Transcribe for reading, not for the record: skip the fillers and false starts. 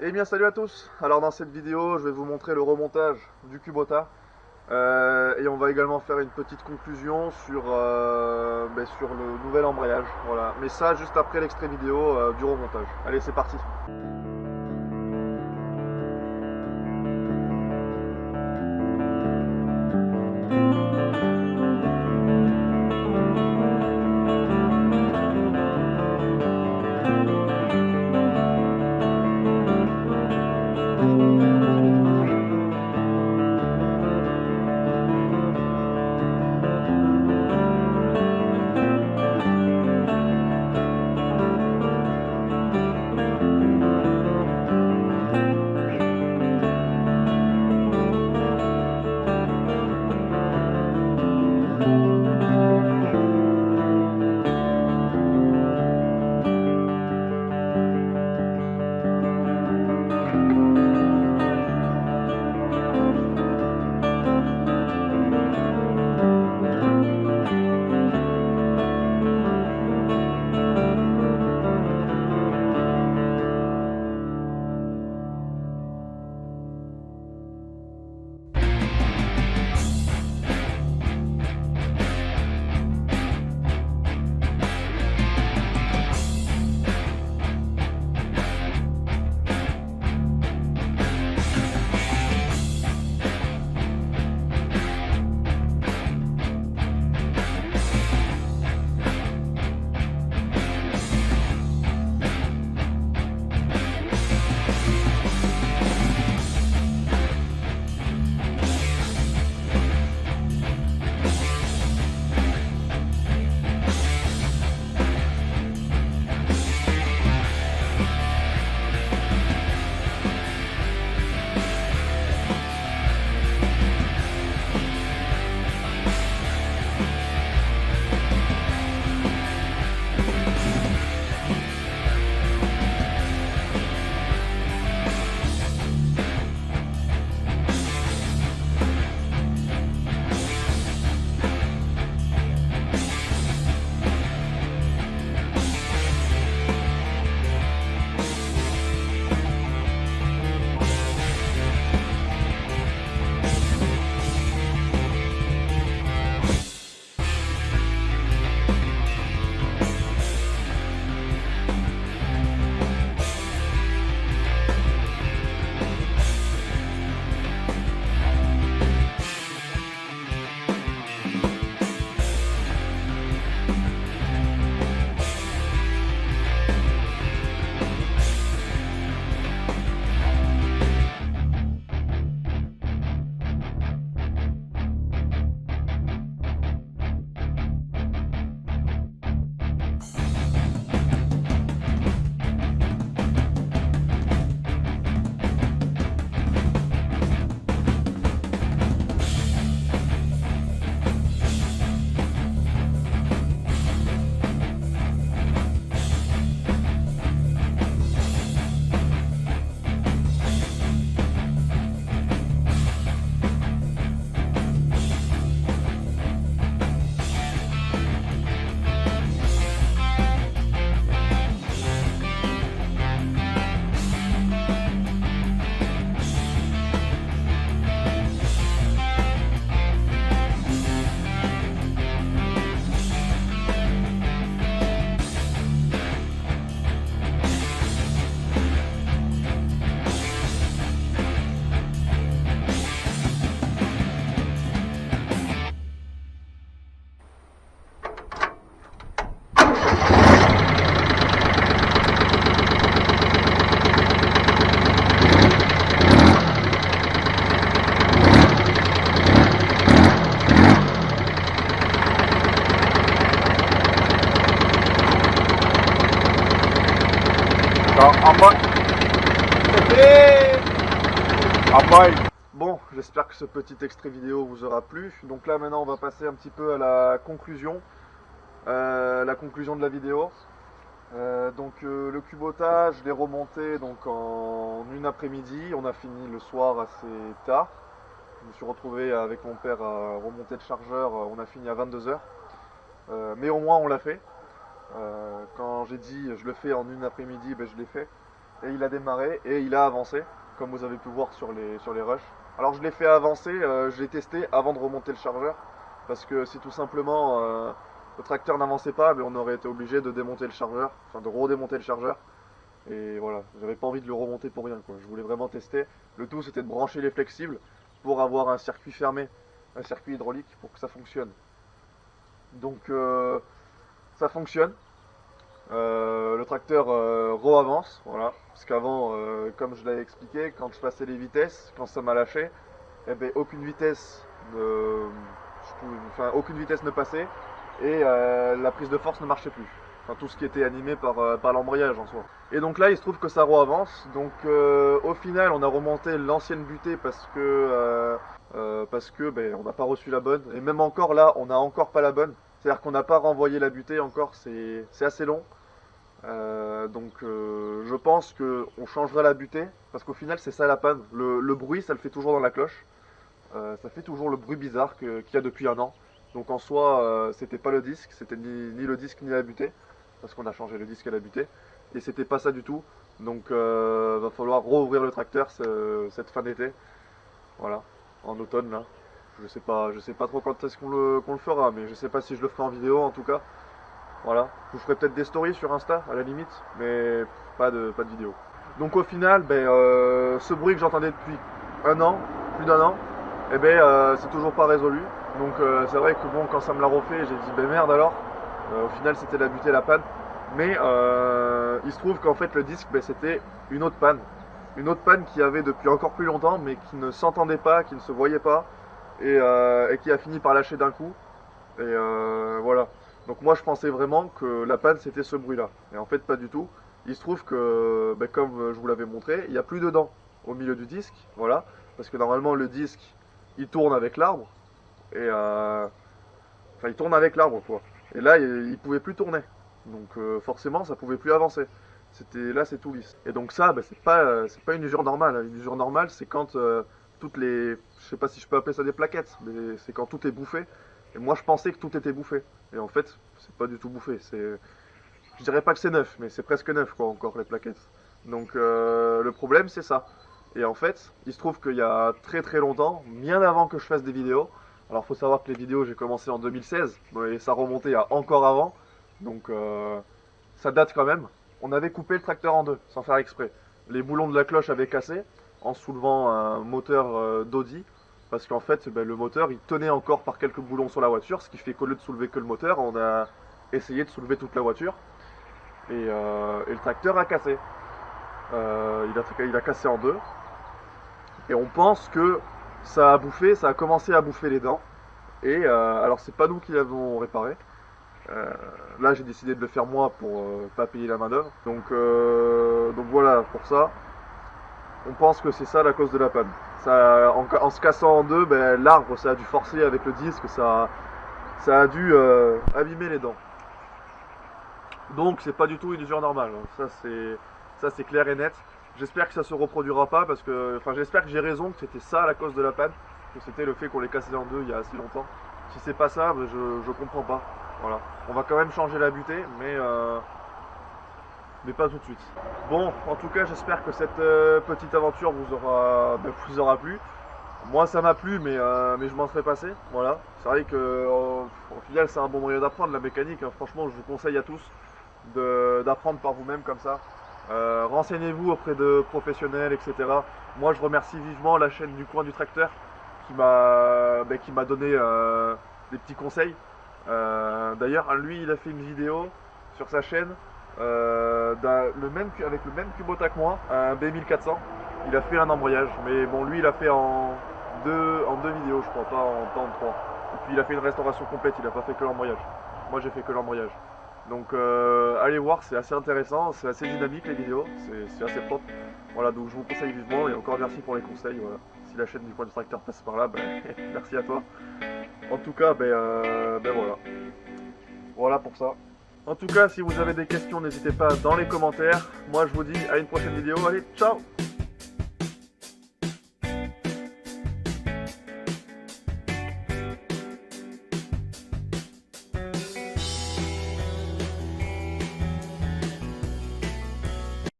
Eh bien salut à tous. Alors dans cette vidéo je vais vous montrer le remontage du Kubota et on va également faire une petite conclusion sur le nouvel embrayage. Voilà. Mais ça juste après l'extrait vidéo du remontage. Allez, c'est parti. Bon, j'espère que ce petit extrait vidéo vous aura plu. Donc là maintenant on va passer un petit peu à la conclusion de la vidéo. Le Kubota, je l'ai remonté donc en une après-midi. On a fini le soir assez tard. Je me suis retrouvé avec mon père à remonter le chargeur. On a fini à 22 h. Mais au moins on l'a fait. Quand j'ai dit je le fais en une après-midi, ben, je l'ai fait. et il a démarré et il a avancé, comme vous avez pu voir sur les rushs. Alors je l'ai fait avancer, je l'ai testé avant de remonter le chargeur, parce que si tout simplement le tracteur n'avançait pas, mais on aurait été obligé de démonter le chargeur, enfin de redémonter le chargeur. Et voilà, j'avais pas envie de le remonter pour rien, quoi. Je voulais vraiment tester. Le tout c'était de brancher les flexibles pour avoir un circuit fermé, un circuit hydraulique pour que ça fonctionne. Donc ça fonctionne. Le tracteur re-avance, voilà. Parce qu'avant, comme je l'avais expliqué, quand je passais les vitesses, quand ça m'a lâché, eh ben, aucune vitesse ne passait et la prise de force ne marchait plus. Enfin, tout ce qui était animé par l'embrayage en soi. Et donc là, il se trouve que ça re-avance. Donc au final, on a remonté l'ancienne butée parce que ben, on n'a pas reçu la bonne. Et même encore là, on n'a encore pas la bonne. C'est-à-dire qu'on n'a pas renvoyé la butée encore, c'est assez long. Je pense qu'on changera la butée, parce qu'au final c'est ça la panne. Le bruit, ça le fait toujours dans la cloche. Ça fait toujours le bruit bizarre qu'il y a depuis un an. Donc en soi, c'était pas le disque, c'était ni le disque ni la butée, parce qu'on a changé le disque à la butée. Et c'était pas ça du tout. Donc va falloir rouvrir le tracteur cette fin d'été. Voilà, en automne là. Je sais pas trop quand est-ce qu'on le fera, mais je sais pas si je le ferai en vidéo en tout cas. Voilà, je vous ferai peut-être des stories sur Insta à la limite, mais pas de vidéo. Donc au final, ben, ce bruit que j'entendais depuis un an, plus d'un an, eh ben, c'est toujours pas résolu. Donc c'est vrai que bon, quand ça me l'a refait, j'ai dit ben merde alors. Au final c'était la butée, la panne. Mais il se trouve qu'en fait le disque, ben, c'était une autre panne. Une autre panne qui avait depuis encore plus longtemps, mais qui ne s'entendait pas, qui ne se voyait pas, et qui a fini par lâcher d'un coup. Et voilà. Donc moi je pensais vraiment que la panne c'était ce bruit là. Et en fait pas du tout. Il se trouve que ben, comme je vous l'avais montré, il n'y a plus de dents au milieu du disque. Voilà. Parce que normalement le disque il tourne avec l'arbre. Et enfin il tourne avec l'arbre quoi. Et là il pouvait plus tourner. Donc forcément ça pouvait plus avancer. Là c'est tout lisse. Et donc ça ben, c'est pas une usure normale. Une usure normale c'est quand toutes les. Je sais pas si je peux appeler ça des plaquettes, mais c'est quand tout est bouffé. Et moi je pensais que tout était bouffé. Et en fait, c'est pas du tout bouffé. Je dirais pas que c'est neuf, mais c'est presque neuf quoi encore les plaquettes. Donc le problème c'est ça. Et en fait, il se trouve qu'il y a très très longtemps, bien avant que je fasse des vidéos. Alors faut savoir que les vidéos j'ai commencé en 2016 et ça remontait à encore avant. Donc ça date quand même. On avait coupé le tracteur en deux, sans faire exprès. Les boulons de la cloche avaient cassé en soulevant un moteur d'Audi. Parce qu'en fait, ben, le moteur, il tenait encore par quelques boulons sur la voiture, ce qui fait qu'au lieu de soulever que le moteur, on a essayé de soulever toute la voiture. Et le tracteur a cassé. Il a cassé en deux. Et on pense que ça a commencé à bouffer les dents. Et alors, c'est pas nous qui l'avons réparé. Là, j'ai décidé de le faire moi pour pas payer la main-d'œuvre. Donc voilà, pour ça. On pense que c'est ça la cause de la panne. En se cassant en deux, ben, l'arbre ça a dû forcer avec le disque, ça a dû abîmer les dents. Donc c'est pas du tout une usure normale. Ça c'est clair et net. J'espère que ça se reproduira pas parce que, enfin j'espère que j'ai raison que c'était ça la cause de la panne, que c'était le fait qu'on les cassé en deux il y a assez longtemps. Si c'est pas ça, ben, je comprends pas. Voilà. On va quand même changer la butée, mais pas tout de suite. Bon, en tout cas, j'espère que cette petite aventure vous aura plu. Moi, ça m'a plu, mais je m'en serais passé. Voilà. C'est vrai que, au final, c'est un bon moyen d'apprendre la mécanique. Hein. Franchement, je vous conseille à tous d'apprendre par vous-même comme ça. Renseignez-vous auprès de professionnels, etc. Moi, je remercie vivement la chaîne du coin du tracteur qui m'a donné des petits conseils. D'ailleurs, lui, il a fait une vidéo sur sa chaîne. Avec le même Kubota que moi, un B1400, il a fait un embrayage, mais bon lui il a fait en deux vidéos je crois, pas en trois. Et puis il a fait une restauration complète, il a pas fait que l'embrayage. Moi j'ai fait que l'embrayage. Donc allez voir, c'est assez intéressant, c'est assez dynamique les vidéos, c'est assez propre. Voilà, donc je vous conseille vivement et encore merci pour les conseils. Voilà. Si la chaîne du coin du tracteur passe par là, ben, merci à toi. En tout cas, ben voilà. Voilà pour ça. En tout cas, si vous avez des questions, n'hésitez pas dans les commentaires. Moi, je vous dis à une prochaine vidéo. Allez, ciao!